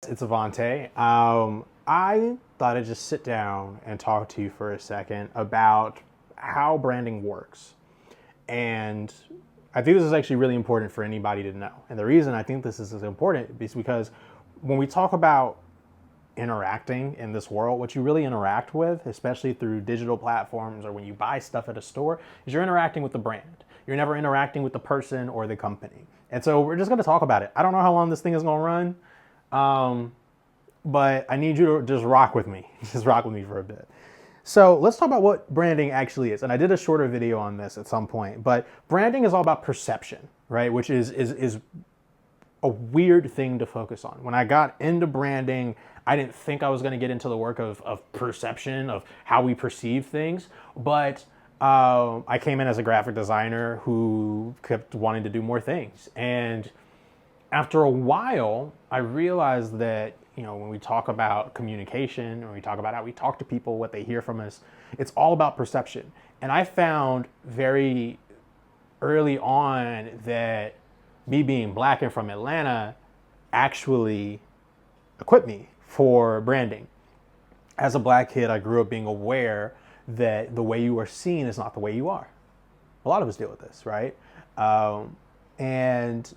it's Avante. I thought I'd just sit down and talk to you for a second about how branding works. And I think this is actually really important for anybody to know. And the reason I think this is important is because when we talk about interacting in this world, what you really interact with, especially through digital platforms or when you buy stuff at a store, is you're interacting with the brand. You're never interacting with the person or the company. And so we're just going to talk about it. I don't know how long this thing is going to run, but I need you to just rock with me. Just rock with me for a bit. So let's talk about what branding actually is. And I did a shorter video on this at some point, but branding is all about perception, right? Which is a weird thing to focus on. When I got into branding, I didn't think I was going to get into the work of perception, of how we perceive things, but I came in as a graphic designer who kept wanting to do more things. And after a while, I realized that, when we talk about communication, when we talk about how we talk to people, what they hear from us, it's all about perception. And I found very early on that me being black and from Atlanta actually equipped me for branding. As a black kid, I grew up being aware that the way you are seen is not the way you are. A lot of us deal with this, right? And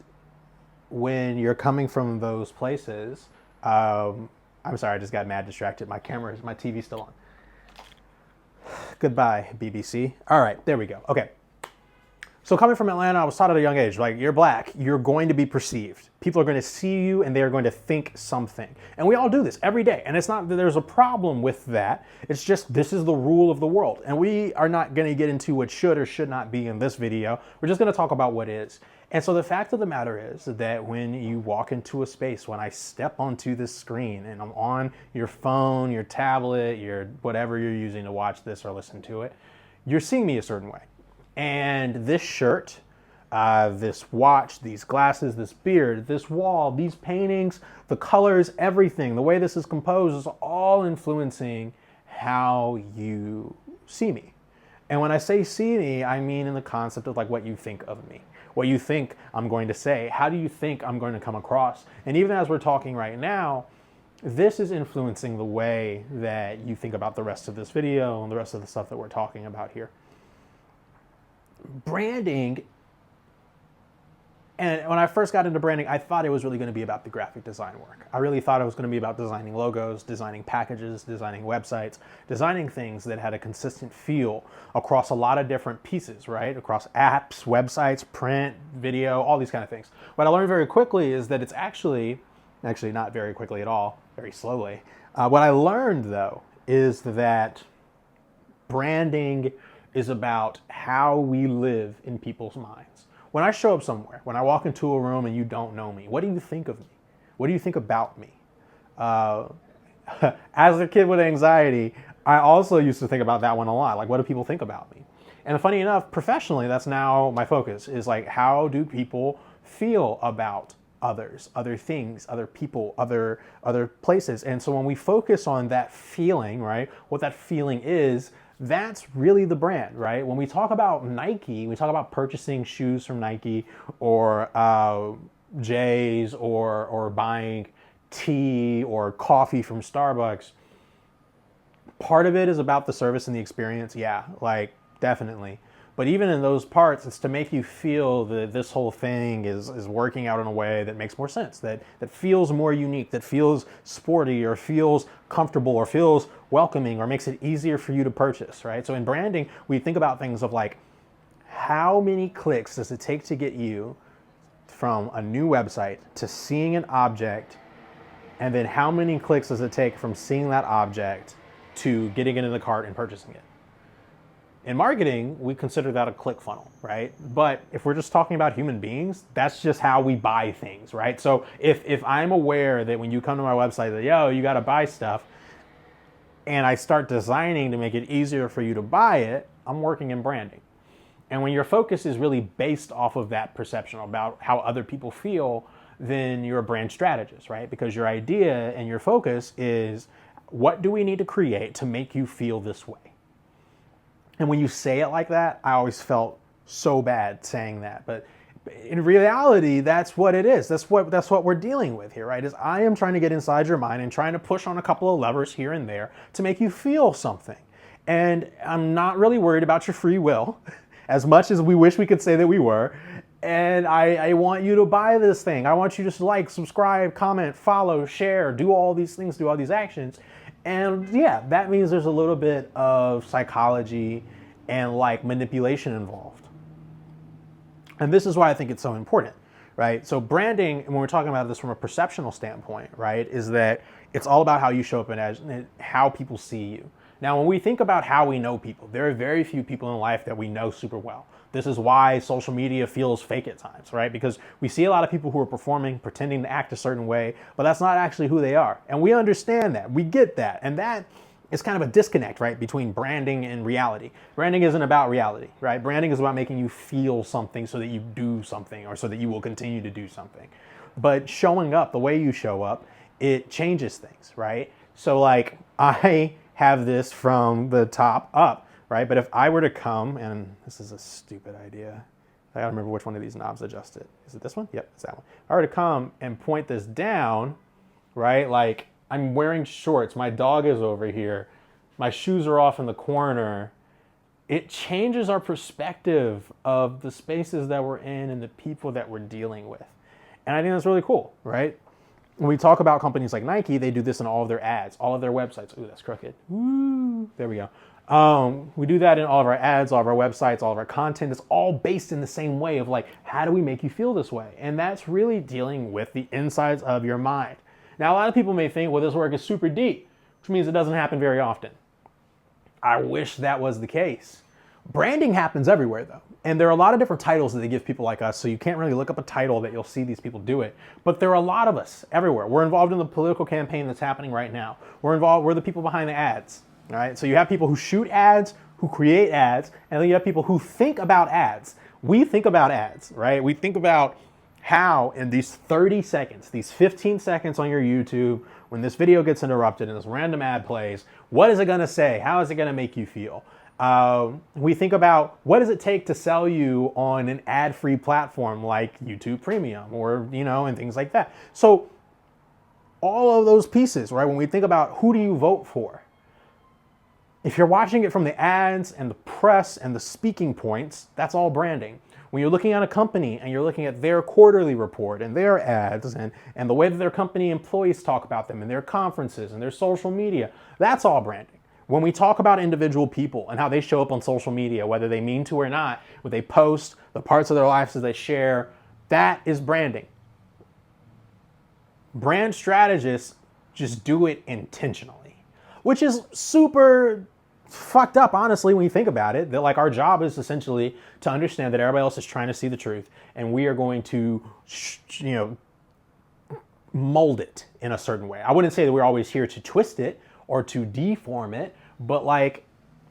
when you're coming from those places, I'm sorry, I just got mad distracted. My TV's still on. Goodbye, BBC. All right, there we go. Okay. So coming from Atlanta, I was taught at a young age, like, you're black, you're going to be perceived. People are going to see you and they are going to think something. And we all do this every day. And it's not that there's a problem with that. It's just, this is the rule of the world. And we are not going to get into what should or should not be in this video. We're just going to talk about what is. And so the fact of the matter is that when you walk into a space, when I step onto this screen and I'm on your phone, your tablet, your whatever you're using to watch this or listen to it, you're seeing me a certain way. And this shirt, this watch, these glasses, this beard, this wall, these paintings, the colors, everything, the way this is composed is all influencing how you see me. And when I say see me, I mean in the concept of like what you think of me, what you think I'm going to say, how do you think I'm going to come across? And even as we're talking right now, this is influencing the way that you think about the rest of this video and the rest of the stuff that we're talking about here. Branding, and when I first got into branding, I thought it was really going to be about the graphic design work. I really thought it was going to be about designing logos, designing packages, designing websites, designing things that had a consistent feel across a lot of different pieces, right? Across apps, websites, print, video, all these kind of things. What I learned very quickly is that it's actually not very quickly at all, very slowly. What I learned though is that branding is about how we live in people's minds. When I show up somewhere, when I walk into a room and you don't know me, what do you think of me? What do you think about me? As a kid with anxiety, I also used to think about that one a lot. Like, what do people think about me? And funny enough, professionally, that's now my focus, is like, how do people feel about others, other things, other people, other places? And so when we focus on that feeling, right, what that feeling is, that's really the brand, right? When we talk about Nike, we talk about purchasing shoes from Nike or J's or buying tea or coffee from Starbucks. Part of it is about the service and the experience. Yeah, like definitely. But even in those parts, it's to make you feel that this whole thing is working out in a way that makes more sense, that feels more unique, that feels sporty or feels comfortable or feels welcoming or makes it easier for you to purchase, right? So in branding, we think about things of like, how many clicks does it take to get you from a new website to seeing an object, and then how many clicks does it take from seeing that object to getting it in the cart and purchasing it? In marketing, we consider that a click funnel, right? But if we're just talking about human beings, that's just how we buy things, right? So if I'm aware that when you come to my website that, yo, you got to buy stuff, and I start designing to make it easier for you to buy it, I'm working in branding. And when your focus is really based off of that perception about how other people feel, then you're a brand strategist, right? Because your idea and your focus is, what do we need to create to make you feel this way? And when you say it like that, I always felt so bad saying that. But in reality, that's what it is. That's what we're dealing with here, right? Is I am trying to get inside your mind and trying to push on a couple of levers here and there to make you feel something. And I'm not really worried about your free will, as much as we wish we could say that we were. And I want you to buy this thing. I want you to like, subscribe, comment, follow, share, do all these things, do all these actions. And yeah, that means there's a little bit of psychology and like manipulation involved. And this is why I think it's so important, right? So branding, when we're talking about this from a perceptional standpoint, right, is that it's all about how you show up and how people see you. Now, when we think about how we know people, there are very few people in life that we know super well. This is why social media feels fake at times, right? Because we see a lot of people who are performing, pretending to act a certain way, but that's not actually who they are. And we understand that, we get that. And that is kind of a disconnect, right, between branding and reality. Branding isn't about reality, right? Branding is about making you feel something so that you do something or so that you will continue to do something. But showing up, the way you show up, it changes things, right? So like I have this from the top up, right? But if I were to come, and this is a stupid idea. I gotta remember which one of these knobs adjusted. Is it this one? Yep, it's that one. If I were to come and point this down, right? Like I'm wearing shorts, my dog is over here, my shoes are off in the corner. It changes our perspective of the spaces that we're in and the people that we're dealing with. And I think that's really cool, right? When we talk about companies like Nike, they do this in all of their ads, all of their websites. Ooh, that's crooked. Woo, there we go. We do that in all of our ads, all of our websites, all of our content. It's all based in the same way of like, how do we make you feel this way? And that's really dealing with the insides of your mind. Now, a lot of people may think, well, this work is super deep, which means it doesn't happen very often. I wish that was the case. Branding happens everywhere though. And there are a lot of different titles that they give people like us, so you can't really look up a title that you'll see these people do it. But there are a lot of us everywhere. We're involved in the political campaign that's happening right now. We're the people behind the ads, all right? So you have people who shoot ads, who create ads, and then you have people who think about ads. We think about ads, right? We think about how in these 30 seconds, these 15 seconds on your YouTube, when this video gets interrupted and this random ad plays, what is it gonna say? How is it gonna make you feel? We think about what does it take to sell you on an ad-free platform like YouTube Premium or, and things like that. So all of those pieces, right? When we think about who do you vote for? If you're watching it from the ads and the press and the speaking points, that's all branding. When you're looking at a company and you're looking at their quarterly report and their ads and the way that their company employees talk about them and their conferences and their social media, that's all branding. When we talk about individual people and how they show up on social media, whether they mean to or not, what they post, the parts of their lives that they share, that is branding. Brand strategists just do it intentionally, which is super fucked up, honestly, when you think about it, that like our job is essentially to understand that everybody else is trying to see the truth and we are going to, mold it in a certain way. I wouldn't say that we're always here to twist it or to deform it, but like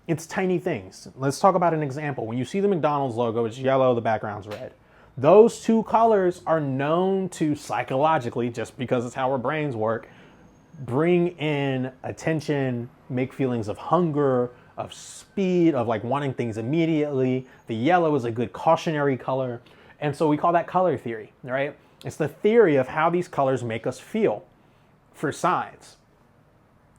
it's tiny things. Let's talk about an example. When you see the McDonald's logo, it's yellow, the background's red. Those two colors are known to psychologically, just because it's how our brains work, bring in attention, make feelings of hunger, of speed, of like wanting things immediately. The yellow is a good cautionary color. And so we call that color theory, right? It's the theory of how these colors make us feel for signs.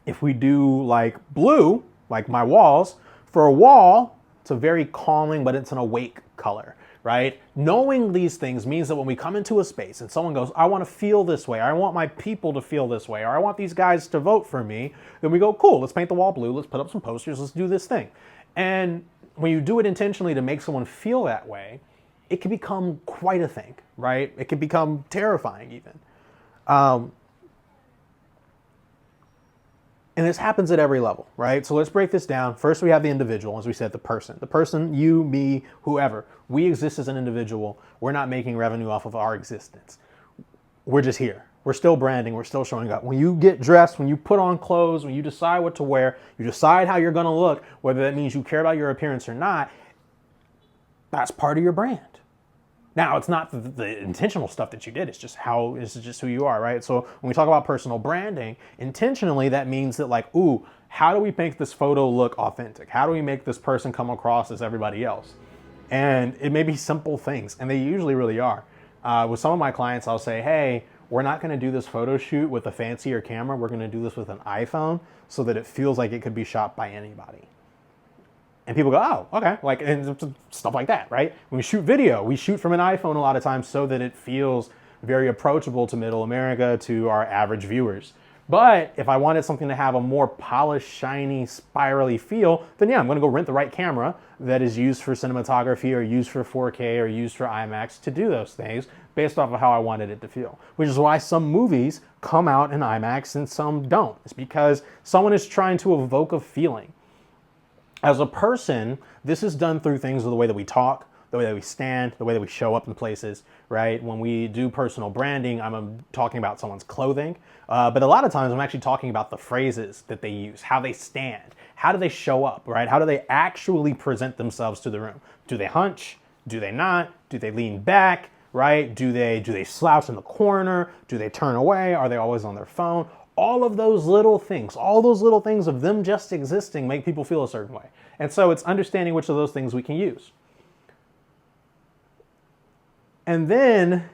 If we do like blue, like my walls, for a wall, it's a very calming, but it's an awake color, right? Knowing these things means that when we come into a space and someone goes, I want to feel this way, or I want my people to feel this way, or I want these guys to vote for me, then we go, cool, let's paint the wall blue, let's put up some posters, let's do this thing. And when you do it intentionally to make someone feel that way, it can become quite a thing, right? It can become terrifying even. And this happens at every level, right? So let's break this down. First, we have the individual, as we said, the person. The person, you, me, whoever. We exist as an individual. We're not making revenue off of our existence. We're just here. We're still branding. We're still showing up. When you get dressed, when you put on clothes, when you decide what to wear, you decide how you're going to look, whether that means you care about your appearance or not, that's part of your brand. Now, it's not the intentional stuff that you did. It's just who you are, right? So when we talk about personal branding, intentionally, that means that like, ooh, how do we make this photo look authentic? How do we make this person come across as everybody else? And it may be simple things, and they usually really are. With some of my clients, I'll say, hey, we're not going to do this photo shoot with a fancier camera. We're going to do this with an iPhone so that it feels like it could be shot by anybody. And people go, oh, okay, like, and stuff like that, right? When we shoot video, we shoot from an iPhone a lot of times so that it feels very approachable to middle America, to our average viewers. But if I wanted something to have a more polished, shiny, spirally feel, then yeah, I'm gonna go rent the right camera that is used for cinematography or used for 4K or used for IMAX to do those things based off of how I wanted it to feel. Which is why some movies come out in IMAX and some don't. It's because someone is trying to evoke a feeling. As a person, this is done through things of the way that we talk, the way that we stand, the way that we show up in places, right? When we do personal branding, I'm talking about someone's clothing, but a lot of times I'm actually talking about the phrases that they use, how they stand, how do they show up, right? How do they actually present themselves to the room? Do they hunch? Do they not? Do they lean back, right? Do they slouch in the corner? Do they turn away? Are they always on their phone? All of those little things, all those little things of them just existing make people feel a certain way. And so it's understanding which of those things we can use. And then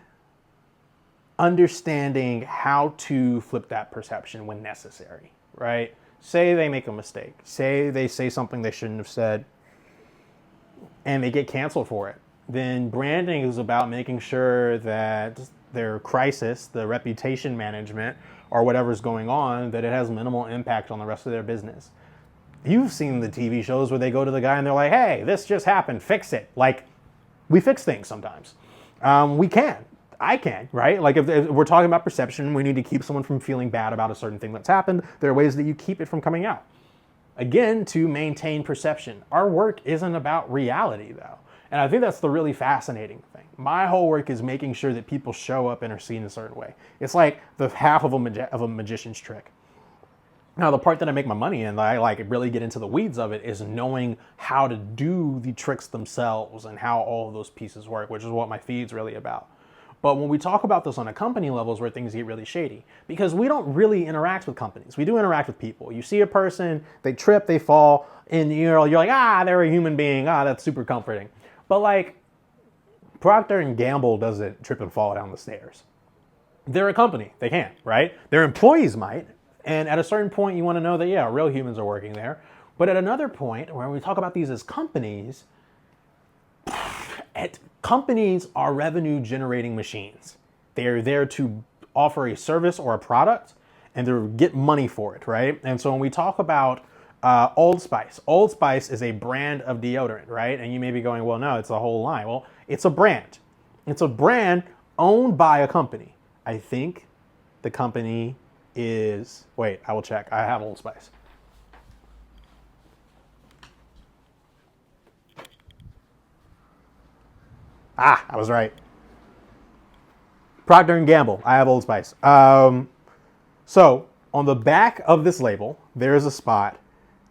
understanding how to flip that perception when necessary, right? Say they make a mistake. Say they say something they shouldn't have said and they get canceled for it. Then branding is about making sure that their crisis, the reputation management, or whatever's going on, that it has minimal impact on the rest of their business. You've seen the TV shows where they go to the guy and they're like, hey, this just happened, fix it. Like, we fix things sometimes. We can. I can, right? Like if we're talking about perception, we need to keep someone from feeling bad about a certain thing that's happened. There are ways that you keep it from coming out. Again, to maintain perception. Our work isn't about reality though. And I think that's the really fascinating thing. My whole work is making sure that people show up and are seen a certain way. It's like the half of a magician's trick. Now, the part that I make my money in, that I like really get into the weeds of it, is knowing how to do the tricks themselves and how all of those pieces work, which is what my feed's really about. But when we talk about this on a company level is where things get really shady, because we don't really interact with companies. We do interact with people. You see a person, they trip, they fall, and you're like, they're a human being. That's super comforting. But like, Procter & Gamble doesn't trip and fall down the stairs. They're a company. They can, right? Their employees might. And at a certain point, you want to know that, yeah, real humans are working there. But at another point, when we talk about these as companies, companies are revenue generating machines. They're there to offer a service or a product and they get money for it, right? And so when we talk about Old Spice is a brand of deodorant, right? And you may be going, well, no, it's a whole line. Well, it's a brand. It's a brand owned by a company. I think the company is, wait, I will check. I have Old Spice. I was right. Procter & Gamble. I have Old Spice. So on the back of this label, there is a spot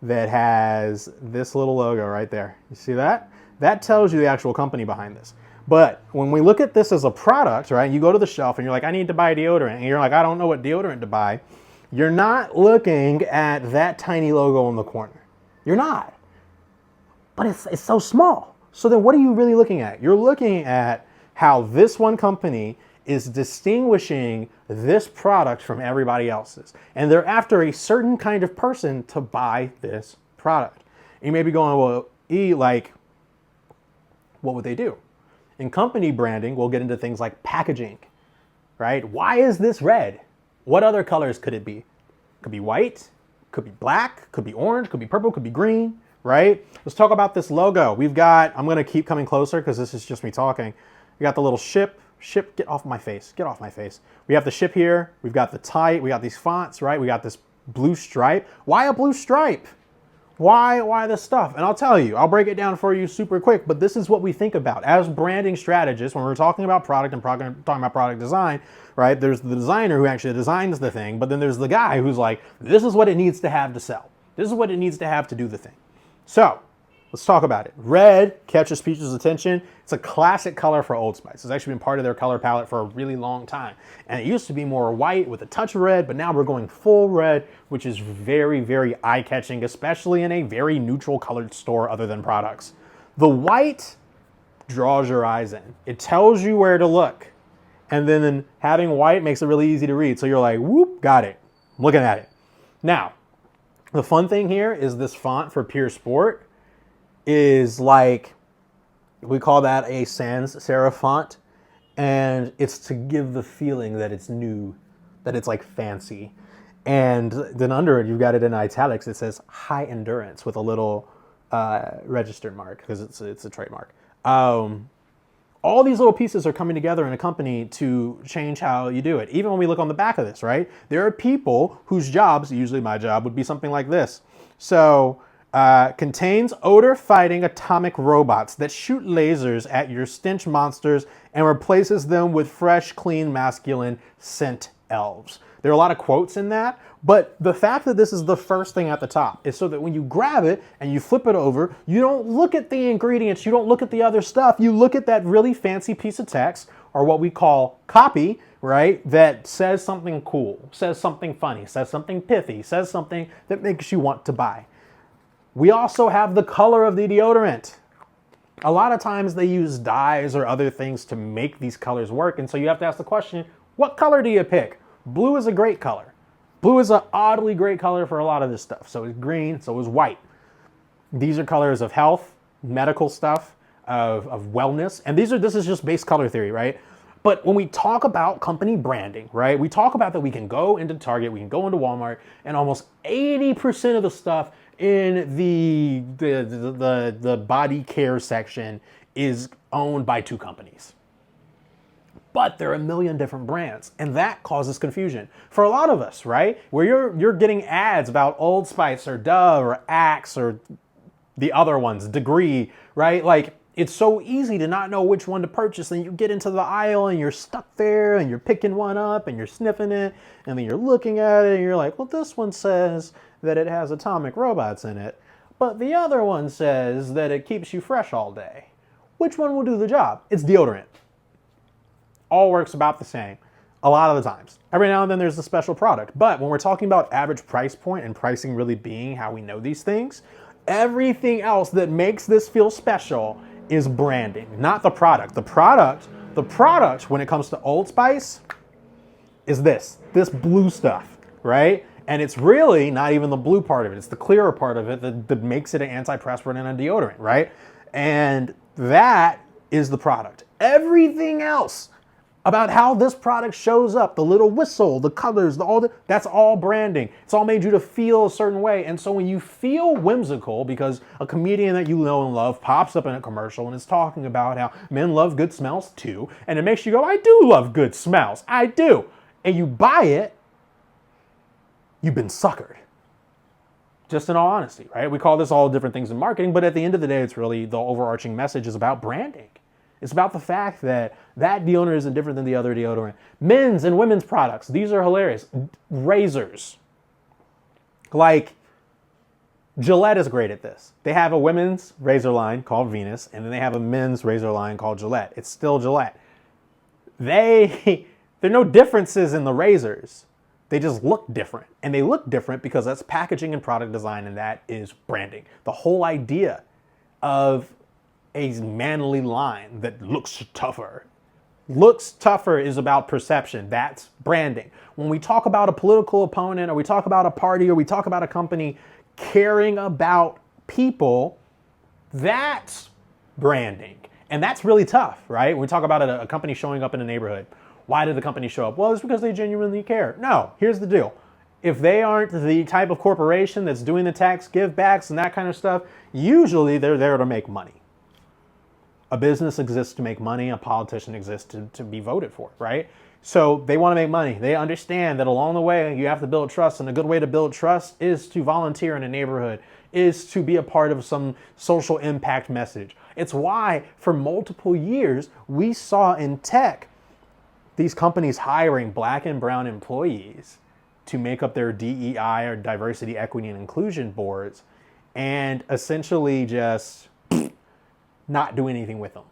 that has this little logo right there. You see that? That tells you the actual company behind this. But when we look at this as a product, right, you go to the shelf and you're like, I need to buy deodorant. And you're like, I don't know what deodorant to buy. You're not looking at that tiny logo in the corner. You're not. But it's so small. So then what are you really looking at? You're looking at how this one company is distinguishing this product from everybody else's. And they're after a certain kind of person to buy this product. And you may be going, well, like, what would they do? In company branding, we'll get into things like packaging, right? Why is this red? What other colors could it be? Could be white, could be black, could be orange, could be purple, could be green, right? Let's talk about this logo. We've got, I'm gonna keep coming closer because this is just me talking. We got the little ship, get off my face, get off my face. We have the ship here, we've got the type, we got these fonts, right? We got this blue stripe. Why a blue stripe? Why this stuff? And I'll tell you, I'll break it down for you super quick, but this is what we think about. As branding strategists, when we're talking about product and talking about product design, right? There's the designer who actually designs the thing, but then there's the guy who's like, this is what it needs to have to sell. This is what it needs to have to do the thing. So, let's talk about it. Red catches people's attention. It's a classic color for Old Spice. It's actually been part of their color palette for a really long time. And it used to be more white with a touch of red, but now we're going full red, which is very, very eye-catching, especially in a very neutral colored store other than products. The white draws your eyes in. It tells you where to look. And then having white makes it really easy to read. So you're like, whoop, got it. I'm looking at it. Now, the fun thing here is this font for Pure Sport is like, we call that a sans serif font. And it's to give the feeling that it's new, that it's like fancy. And then under it, you've got it in italics. It says high endurance with a little registered mark because it's a trademark. All these little pieces are coming together in a company to change how you do it. Even when we look on the back of this, right? There are people whose jobs, usually my job, would be something like this. So, contains odor-fighting atomic robots that shoot lasers at your stench monsters and replaces them with fresh, clean, masculine scent elves. There are a lot of quotes in that, but the fact that this is the first thing at the top is so that when you grab it and you flip it over, you don't look at the ingredients, you don't look at the other stuff, you look at that really fancy piece of text, or what we call copy, right, that says something cool, says something funny, says something pithy, says something that makes you want to buy. We also have the color of the deodorant. A lot of times they use dyes or other things to make these colors work, and so you have to ask the question, what color do you pick? Blue is a great color. Blue is an oddly great color for a lot of this stuff. So is green, so is white. These are colors of health, medical stuff, of wellness, and this is just base color theory, right? But when we talk about company branding, right, we talk about that we can go into Target, we can go into Walmart, and almost 80% of the stuff in the body care section is owned by two companies. But there are a million different brands, and that causes confusion for a lot of us, right? Where you're getting ads about Old Spice or Dove or Axe or the other ones, Degree, right? Like, it's so easy to not know which one to purchase, and you get into the aisle and you're stuck there and you're picking one up and you're sniffing it, and then you're looking at it and you're like, well, this one says that it has atomic robots in it, but the other one says that it keeps you fresh all day. Which one will do the job? It's deodorant. All works about the same a lot of the times. Every now and then there's a special product, but when we're talking about average price point and pricing really being how we know these things, everything else that makes this feel special is branding, not the product. The product when it comes to Old Spice is this blue stuff, right? And it's really not even the blue part of it. It's the clearer part of it that makes it an antiperspirant and a deodorant, right? And that is the product. Everything else about how this product shows up, the little whistle, the colors, that's all branding. It's all made you to feel a certain way. And so when you feel whimsical because a comedian that you know and love pops up in a commercial and is talking about how men love good smells too, and it makes you go, I do love good smells, I do. And you buy it, you've been suckered. Just in all honesty, right? We call this all different things in marketing, but at the end of the day, it's really the overarching message is about branding. It's about the fact that that deodorant isn't different than the other deodorant. Men's and women's products, these are hilarious. Razors. Like, Gillette is great at this. They have a women's razor line called Venus, and then they have a men's razor line called Gillette. It's still Gillette. There are no differences in the razors. They just look different. And they look different because that's packaging and product design, and that is branding. The whole idea of a manly line that looks tougher. Looks tougher is about perception. That's branding. When we talk about a political opponent, or we talk about a party, or we talk about a company caring about people, that's branding. And that's really tough, right? When we talk about a company showing up in a neighborhood. Why did the company show up? Well, it's because they genuinely care. No, here's the deal. If they aren't the type of corporation that's doing the tax give-backs and that kind of stuff, usually they're there to make money. A business exists to make money. A politician exists to be voted for, right? So they want to make money. They understand that along the way, you have to build trust. And a good way to build trust is to volunteer in a neighborhood, is to be a part of some social impact message. It's why for multiple years, we saw in tech, these companies hiring Black and brown employees to make up their DEI or diversity, equity, and inclusion boards, and essentially just not do anything with them.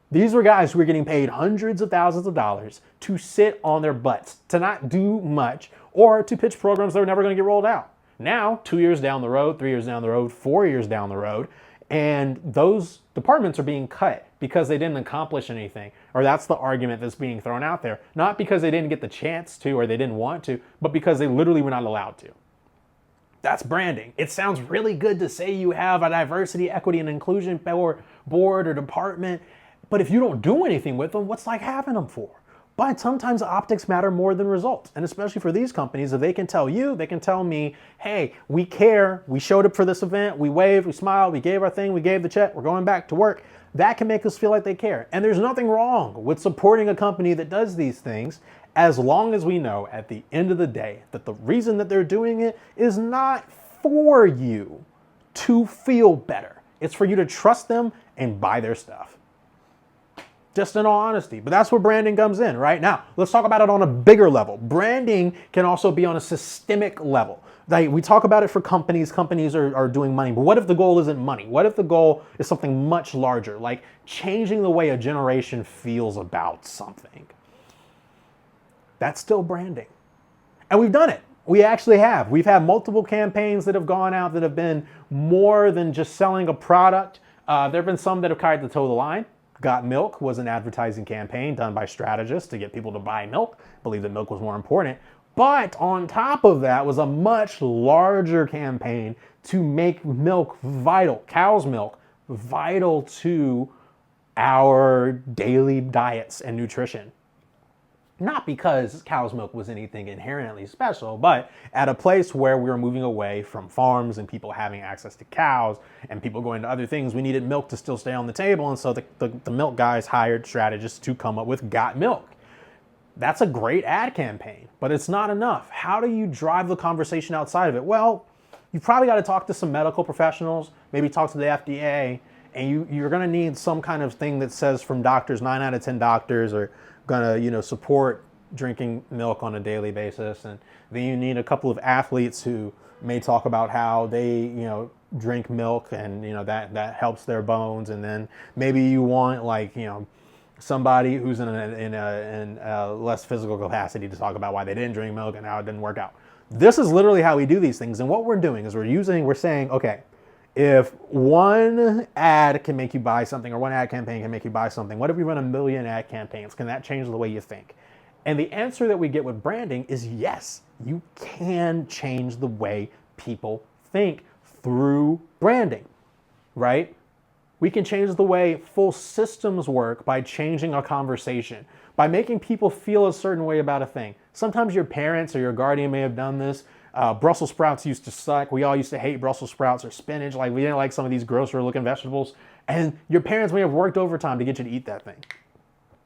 These were guys who were getting paid hundreds of thousands of dollars to sit on their butts, to not do much, or to pitch programs that were never going to get rolled out. Now, 2 years down the road, 3 years down the road, 4 years down the road, and those departments are being cut. because they didn't accomplish anything. Or that's the argument that's being thrown out there. Not because they didn't get the chance to or they didn't want to, but because they literally were not allowed to. That's branding. It sounds really good to say you have a diversity, equity, and inclusion board or department, but if you don't do anything with them, what's like having them for? But sometimes optics matter more than results. And especially for these companies, if they can tell you, they can tell me, hey, we care, we showed up for this event, we waved, we smiled, we gave our thing, we gave the check, we're going back to work. That can make us feel like they care. And there's nothing wrong with supporting a company that does these things, as long as we know at the end of the day that the reason that they're doing it is not for you to feel better. It's for you to trust them and buy their stuff. Just in all honesty. But that's where branding comes in, right? Now, let's talk about it on a bigger level. Branding can also be on a systemic level. Like, we talk about it for companies. Companies are doing money. But what if the goal isn't money? What if the goal is something much larger, like changing the way a generation feels about something? That's still branding. And we've done it. We actually have. We've had multiple campaigns that have gone out that have been more than just selling a product. There have been some that have tried to toe the line. Got Milk was an advertising campaign done by strategists to get people to buy milk, believe that milk was more important. But on top of that was a much larger campaign to make milk vital, cow's milk, vital to our daily diets and nutrition. Not because cow's milk was anything inherently special, but at a place where we were moving away from farms and people having access to cows and people going to other things, we needed milk to still stay on the table. And so the milk guys hired strategists to come up with Got Milk. That's a great ad campaign, but it's not enough. How do you drive the conversation outside of it? Well, you probably got to talk to some medical professionals, maybe talk to the FDA, and you're going to need some kind of thing that says from doctors, 9 out of 10 doctors are going to, support drinking milk on a daily basis. And then you need a couple of athletes who may talk about how they, drink milk and, that helps their bones. And then maybe you want somebody who's in a less physical capacity to talk about why they didn't drink milk and how it didn't work out. This is literally how we do these things. And what we're doing is we're saying, okay, if one ad can make you buy something or one ad campaign can make you buy something, what if we run 1 million ad campaigns? Can that change the way you think? And the answer that we get with branding is yes, you can change the way people think through branding, right? We can change the way full systems work by changing a conversation, by making people feel a certain way about a thing. Sometimes your parents or your guardian may have done this. Brussels sprouts used to suck. We all used to hate Brussels sprouts or spinach. Like, we didn't like some of these grosser looking vegetables. And your parents may have worked overtime to get you to eat that thing.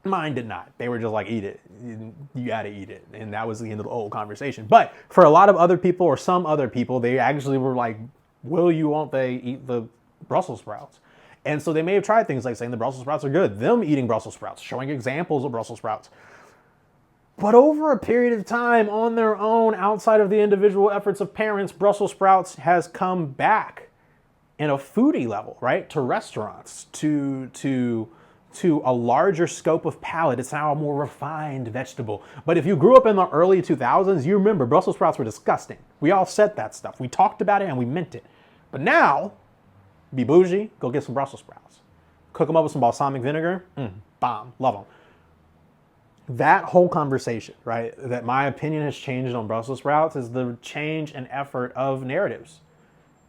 Mine did not. They were just like, eat it. You got to eat it. And that was the end of the whole conversation. But for a lot of other people or some other people, they actually were like, won't they eat the Brussels sprouts? And so they may have tried things like saying the Brussels sprouts are good, them eating Brussels sprouts, showing examples of Brussels sprouts. But over a period of time, on their own, outside of the individual efforts of parents, Brussels sprouts has come back in a foodie level, right? To restaurants, to a larger scope of palate. It's now a more refined vegetable. But if you grew up in the early 2000s, you remember Brussels sprouts were disgusting. We all said that stuff. We talked about it and we meant it. But now, be bougie, go get some Brussels sprouts. Cook them up with some balsamic vinegar, bomb, love them. That whole conversation, right, that my opinion has changed on Brussels sprouts is the change and effort of narratives.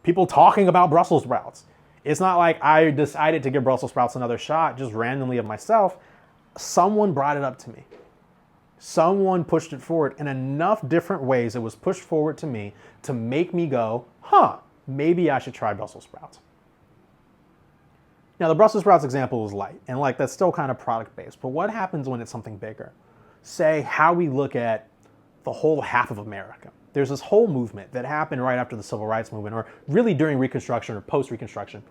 People talking about Brussels sprouts. It's not like I decided to give Brussels sprouts another shot just randomly of myself. Someone brought it up to me. Someone pushed it forward in enough different ways. It was pushed forward to me to make me go, maybe I should try Brussels sprouts. Now, the Brussels sprouts example is light, and that's still kind of product-based. But what happens when it's something bigger? Say, how we look at the whole half of America. There's this whole movement that happened right after the Civil Rights Movement, or really during Reconstruction or post-Reconstruction.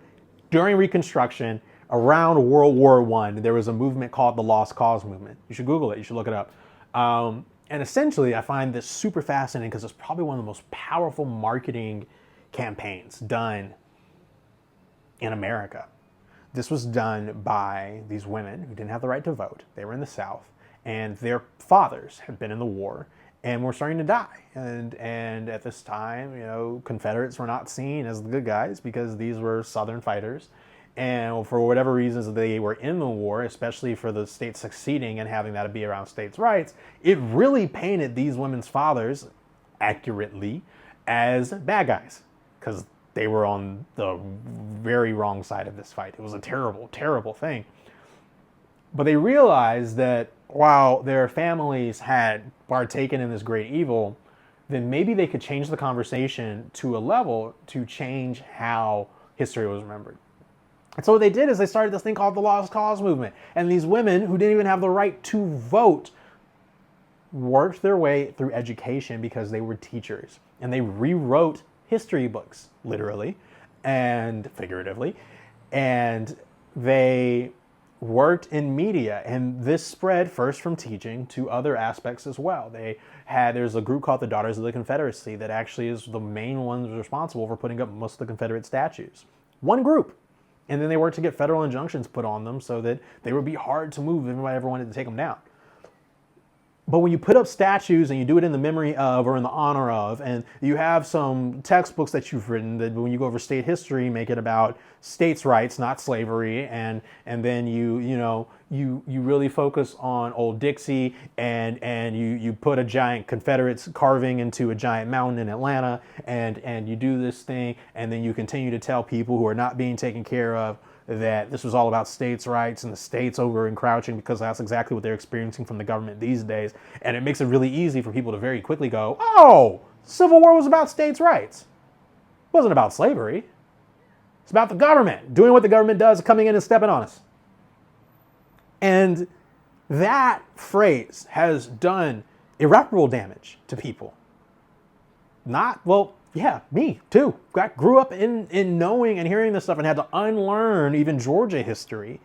During Reconstruction, around World War I, there was a movement called the Lost Cause Movement. You should Google it. You should look it up. And essentially, I find this super fascinating because it's probably one of the most powerful marketing campaigns done in America. This was done by these women who didn't have the right to vote. They were in the South, and their fathers had been in the war and were starting to die. And at this time, Confederates were not seen as the good guys because these were Southern fighters. and for whatever reasons they were in the war, especially for the state succeeding and having that be around states' rights, it really painted these women's fathers accurately as bad guys because they were on the very wrong side of this fight. It was a terrible, terrible thing. But they realized that while their families had partaken in this great evil, then maybe they could change the conversation to a level to change how history was remembered. And so what they did is they started this thing called the Lost Cause movement. And these women who didn't even have the right to vote worked their way through education because they were teachers. And they rewrote history books, literally and figuratively. And they worked in media, and this spread first from teaching to other aspects as well. There's a group called the Daughters of the Confederacy that actually is the main ones responsible for putting up most of the Confederate statues. One group. And then they worked to get federal injunctions put on them so that they would be hard to move if anybody ever wanted to take them down. But when you put up statues and you do it in the memory of or in the honor of, and you have some textbooks that you've written that when you go over state history, make it about states' rights, not slavery, and then you really focus on Old Dixie and you put a giant Confederate carving into a giant mountain in Atlanta, and you do this thing, and then you continue to tell people who are not being taken care of that this was all about states' rights and the states over encroaching because that's exactly what they're experiencing from the government these days. And it makes it really easy for people to very quickly go, oh, Civil War was about states' rights. It wasn't about slavery. It's about the government doing what the government does, coming in and stepping on us. And that phrase has done irreparable damage to people. Me too. Grew up in knowing and hearing this stuff and had to unlearn even Georgia history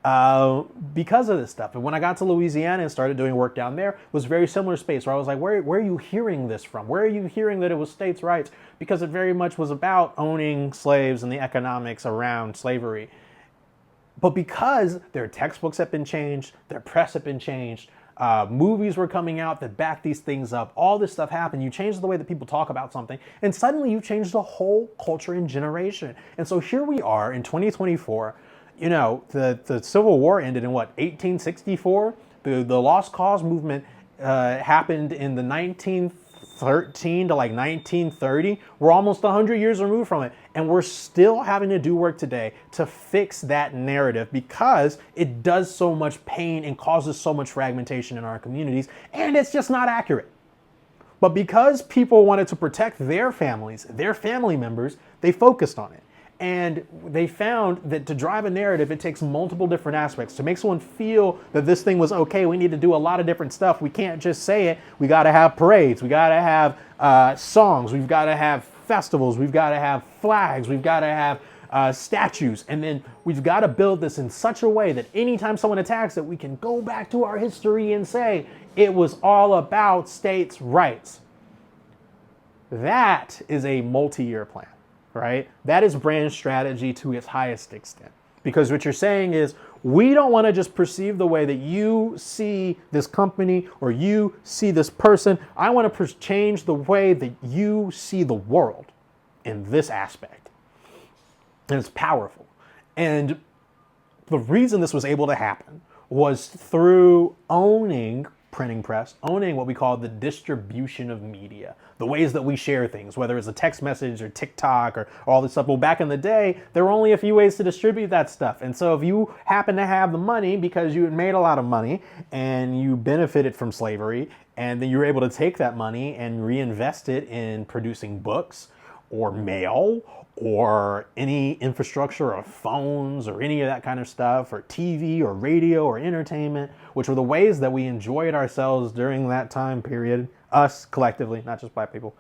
because of this stuff. And when I got to Louisiana and started doing work down there, it was a very similar space where I was like, where are you hearing this from? Where are you hearing that it was states' rights? Because it very much was about owning slaves and the economics around slavery. But because their textbooks have been changed, their press have been changed, movies were coming out that back these things up. All this stuff happened. You change the way that people talk about something, and suddenly you change the whole culture and generation. And so here we are in 2024. The Civil War ended in 1864? The Lost Cause movement happened in the 1913 to 1930. We're almost 100 years removed from it, and we're still having to do work today to fix that narrative because it does so much pain and causes so much fragmentation in our communities, and it's just not accurate. But because people wanted to protect their families, their family members, they focused on it. And they found that to drive a narrative, it takes multiple different aspects. To make someone feel that this thing was okay, we need to do a lot of different stuff. We can't just say it. We got to have parades. We got to have songs. We've got to have festivals. We've got to have flags. We've got to have statues. And then we've got to build this in such a way that anytime someone attacks it, we can go back to our history and say it was all about states' rights. That is a multi-year plan. Right? That is brand strategy to its highest extent. Because what you're saying is, we don't want to just perceive the way that you see this company or you see this person. I want to change the way that you see the world in this aspect. And it's powerful. And the reason this was able to happen was through owning printing press, owning what we call the distribution of media, the ways that we share things, whether it's a text message or TikTok or all this stuff. Well, back in the day, there were only a few ways to distribute that stuff. And so if you happen to have the money because you had made a lot of money and you benefited from slavery, and then you were able to take that money and reinvest it in producing books or mail or any infrastructure of phones or any of that kind of stuff, or TV or radio or entertainment, which were the ways that we enjoyed ourselves during that time period, us collectively, not just black people.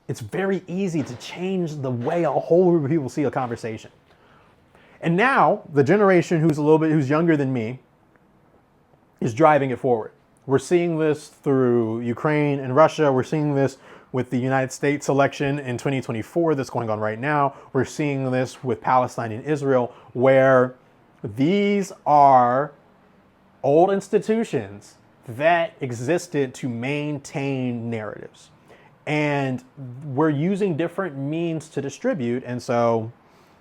It's very easy to change the way a whole group of people see a conversation. And now the generation who's younger than me is driving it forward. We're seeing this through Ukraine and Russia. We're seeing this with the United States election in 2024 that's going on right now. We're seeing this with Palestine and Israel, where these are old institutions that existed to maintain narratives. And we're using different means to distribute. And so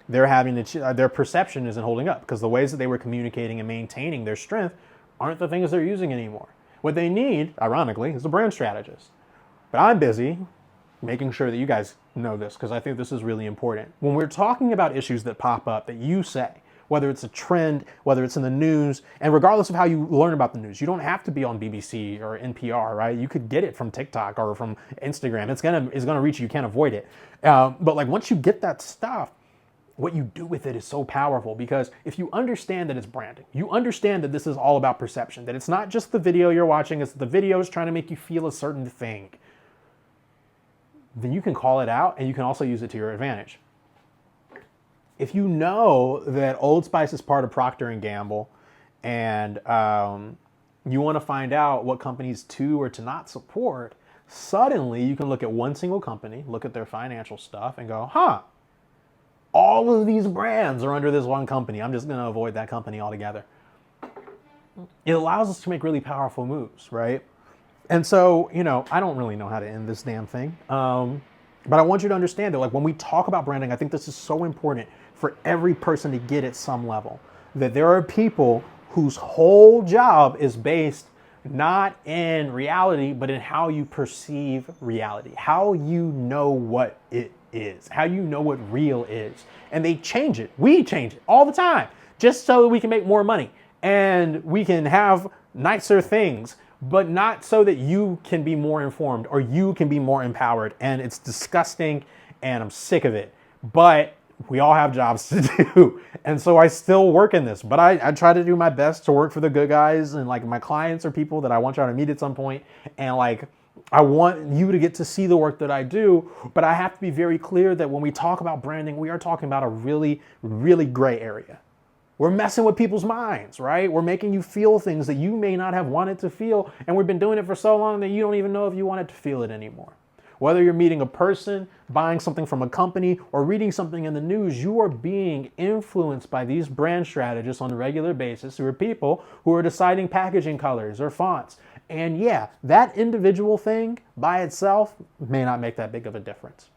they're having to, their perception isn't holding up because the ways that they were communicating and maintaining their strength aren't the things they're using anymore. What they need, ironically, is a brand strategist. But I'm busy making sure that you guys know this because I think this is really important. When we're talking about issues that pop up that you say, whether it's a trend, whether it's in the news, and regardless of how you learn about the news, you don't have to be on BBC or NPR, right? You could get it from TikTok or from Instagram. It's gonna reach you. You can't avoid it. But like once you get that stuff, what you do with it is so powerful because if you understand that it's branding, you understand that this is all about perception, that it's not just the video you're watching, it's the video is trying to make you feel a certain thing, then you can call it out and you can also use it to your advantage. If you know that Old Spice is part of Procter & Gamble and you want to find out what companies to or to not support, suddenly you can look at one single company, look at their financial stuff and go, all of these brands are under this one company. I'm just going to avoid that company altogether. It allows us to make really powerful moves, right? And so, I don't really know how to end this damn thing. But I want you to understand that like when we talk about branding, I think this is so important for every person to get at some level, that there are people whose whole job is based not in reality, but in how you perceive reality, how you know what it is, how you know what real is. And they change it. We change it all the time just so that we can make more money and we can have nicer things, but not so that you can be more informed or you can be more empowered. And it's disgusting and I'm sick of it. But we all have jobs to do. And so I still work in this, but I try to do my best to work for the good guys. And like my clients are people that I want y'all to meet at some point. And like, I want you to get to see the work that I do, but I have to be very clear that when we talk about branding, we are talking about a really, really gray area. We're messing with people's minds, right? We're making you feel things that you may not have wanted to feel. And we've been doing it for so long that you don't even know if you wanted to feel it anymore. Whether you're meeting a person, buying something from a company, or reading something in the news, you are being influenced by these brand strategists on a regular basis who are people who are deciding packaging colors or fonts. And yeah, that individual thing by itself may not make that big of a difference.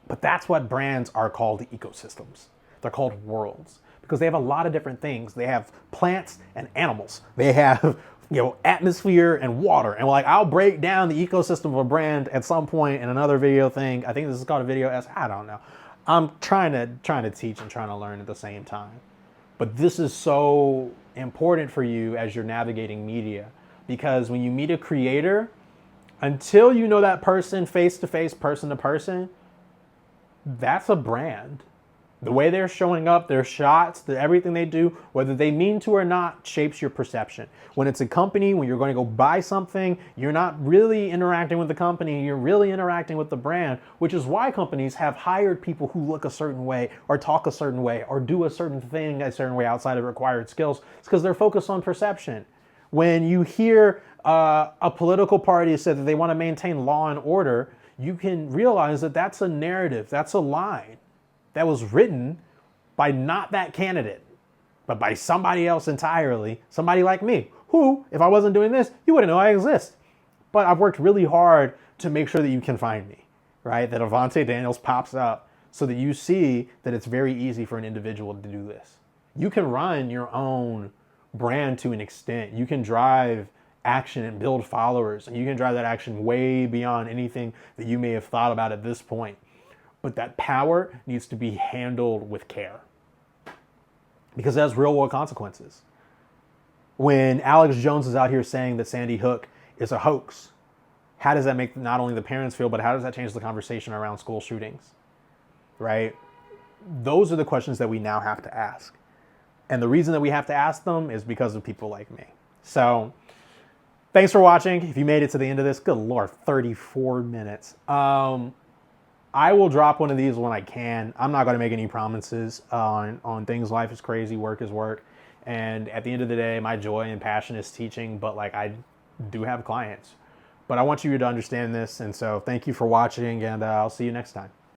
But that's what brands are called, ecosystems. They're called worlds because they have a lot of different things. They have plants and animals. They have atmosphere and water. And like, I'll break down the ecosystem of a brand at some point in another video thing. I think this is called a video as I don't know. I'm trying to teach and trying to learn at the same time. But this is so important for you as you're navigating media, because when you meet a creator, until you know that person face to face, person to person, that's a brand. The way they're showing up, their shots, everything they do, whether they mean to or not, shapes your perception. When it's a company, when you're going to go buy something, you're not really interacting with the company, you're really interacting with the brand, which is why companies have hired people who look a certain way or talk a certain way or do a certain thing a certain way outside of required skills. It's because they're focused on perception. When you hear a political party say that they want to maintain law and order, you can realize that that's a narrative, that's a line that was written by not that candidate, but by somebody else entirely, somebody like me, who, if I wasn't doing this, you wouldn't know I exist. But I've worked really hard to make sure that you can find me, right? That Avante Daniels pops up so that you see that it's very easy for an individual to do this. You can run your own brand to an extent. You can drive action and build followers, and you can drive that action way beyond anything that you may have thought about at this point. But that power needs to be handled with care because it has real world consequences. When Alex Jones is out here saying that Sandy Hook is a hoax, how does that make not only the parents feel, but how does that change the conversation around school shootings, right? Those are the questions that we now have to ask. And the reason that we have to ask them is because of people like me. So thanks for watching. If you made it to the end of this, good Lord, 34 minutes. I will drop one of these when I can. I'm not going to make any promises on things. Life is crazy. Work is work. And at the end of the day, my joy and passion is teaching, but like I do have clients. But I want you to understand this. And so thank you for watching, and I'll see you next time.